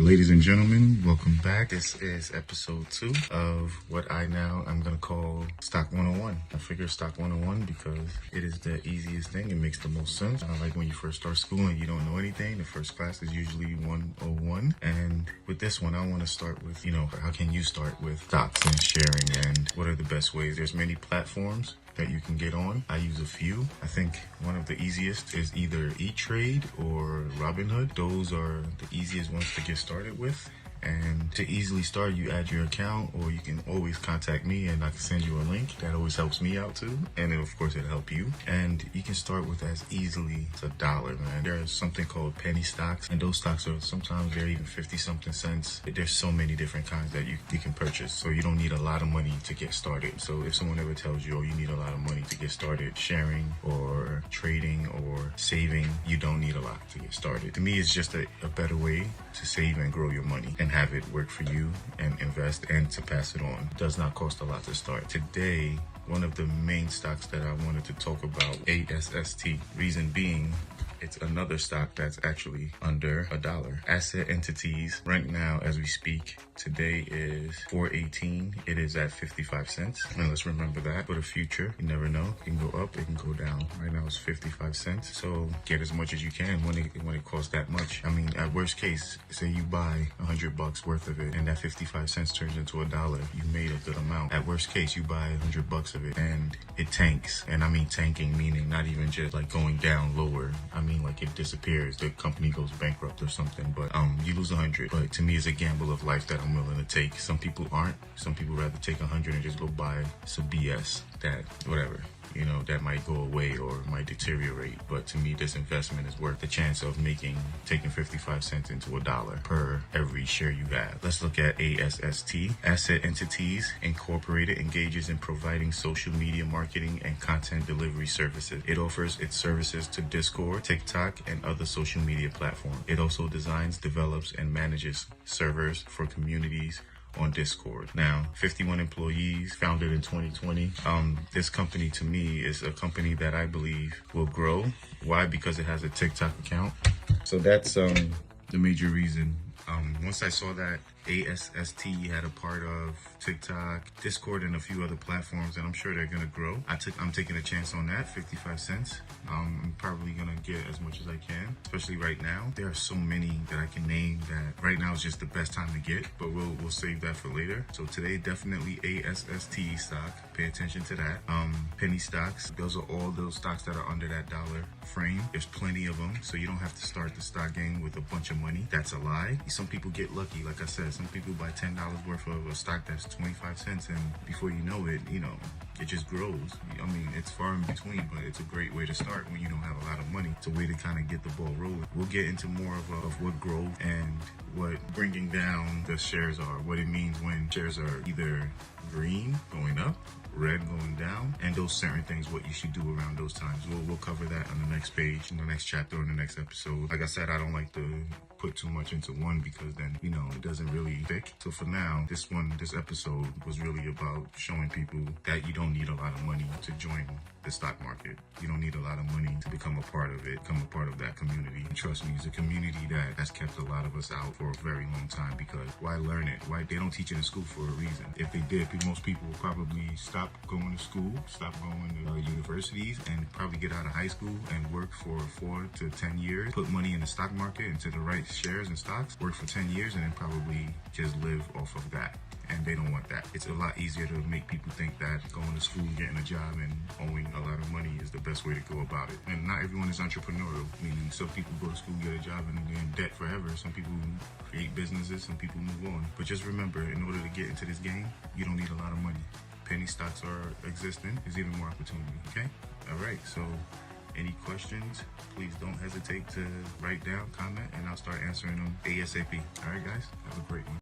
Ladies and gentlemen, welcome back. This is episode 2 of what I'm going to call Stock 101. I figure Stock 101 because it is the easiest thing. It makes the most sense. Like when you first start school and you don't know anything, the first class is usually 101. And with this one, I want to start with, how can you start with stocks and sharing and what are the best ways? There's many platforms that you can get on. I use a few. I think one of the easiest is either E-Trade or Robinhood. Those are the easiest ones to get started with. And to easily start, you add your account, or you can always contact me and I can send you a link. That always helps me out too. And then of course it'll help you. And you can start with as easily as $1, man. There's something called penny stocks, and those stocks are sometimes they're even 50 something cents. There's so many different kinds that you can purchase. So you don't need a lot of money to get started. So if someone ever tells you, oh, you need a lot of money to get started sharing or trading or saving, you don't need a lot to get started. To me, it's just a better way to save and grow your money and have it work for you and invest and to pass it on. It does not cost a lot to start. Today, one of the main stocks that I wanted to talk about, ASST. Reason being, it's another stock that's actually under $1. Asset Entities, right now as we speak, today is $4.18. It is at 55 cents. And let's remember that for the future. You never know. It can go up, it can go down. Right now it's 55 cents. So get as much as you can when it costs that much. I mean, at worst case, say you buy $100 worth of it and that 55 cents turns into $1. You made a good amount. At worst case, you buy $100 of it and it tanks. And I mean tanking, meaning not even just like going down lower. I mean, like it disappears, the company goes bankrupt or something, but you lose 100. But to me, it's a gamble of life that I'm willing to take. Some people aren't. Some people rather take 100 and just go buy some BS that whatever, that might go away or might deteriorate. But to me, this investment is worth the chance of taking 55 cents into $1 per every share you have. Let's look at ASST. Asset Entities Incorporated engages in providing social media marketing and content delivery services. It offers its services to Discord, TikTok, and other social media platforms. It also designs, develops, and manages servers for communities on Discord. Now, 51 employees, founded in 2020. This company to me is a company that I believe will grow. Why? Because it has a TikTok account. So that's the major reason. Once I saw that ASST had a part of TikTok, Discord, and a few other platforms, and I'm sure they're gonna grow. I'm taking a chance on that, 55 cents. I'm probably gonna get as much as I can, especially right now. There are so many that I can name that right now is just the best time to get, but we'll save that for later. So today, definitely ASST stock. Pay attention to that. Penny stocks, those are all those stocks that are under that $1 frame. There's plenty of them, so you don't have to start the stock game with a bunch of money. That's a lie. Some people get lucky, like I said. Some people buy $10 worth of a stock that's 25 cents, and before you know it, it just grows. I mean, it's far in between, but it's a great way to start when you don't have a lot of money. It's a way to kind of get the ball rolling. We'll get into more of what growth and what bringing down the shares are, what it means when shares are either green, going up, red, going down, and those certain things, what you should do around those times. We'll cover that on the next page, in the next chapter, or in the next episode. Like I said, I don't like to put too much into one because then, it doesn't really fit. So for now, this episode was really about showing people that you don't need a lot of money to join the stock market. You don't need a lot of money to become a part of it, become a part of that community. And trust me, it's a community that has kept a lot of us out for a very long time, because why learn it? Why they don't teach it in school for a reason. If they did, most people will probably stop going to school, stop going to universities, and probably get out of high school and work for 4 to 10 years, put money in the stock market into the right shares and stocks, work for 10 years, and then probably just live off of that. And they don't want that. It's a lot easier to make people think that going to school, getting a job, and owing a lot of money is the best way to go about it. And not everyone is entrepreneurial, meaning some people go to school, get a job, and they're in debt forever. Some people create businesses, some people move on. But just remember, in order to get into this game, you don't need a lot of money. Penny stocks are existing. There's even more opportunity, okay? All right, so any questions, please don't hesitate to write down, comment, and I'll start answering them ASAP. All right, guys, have a great one.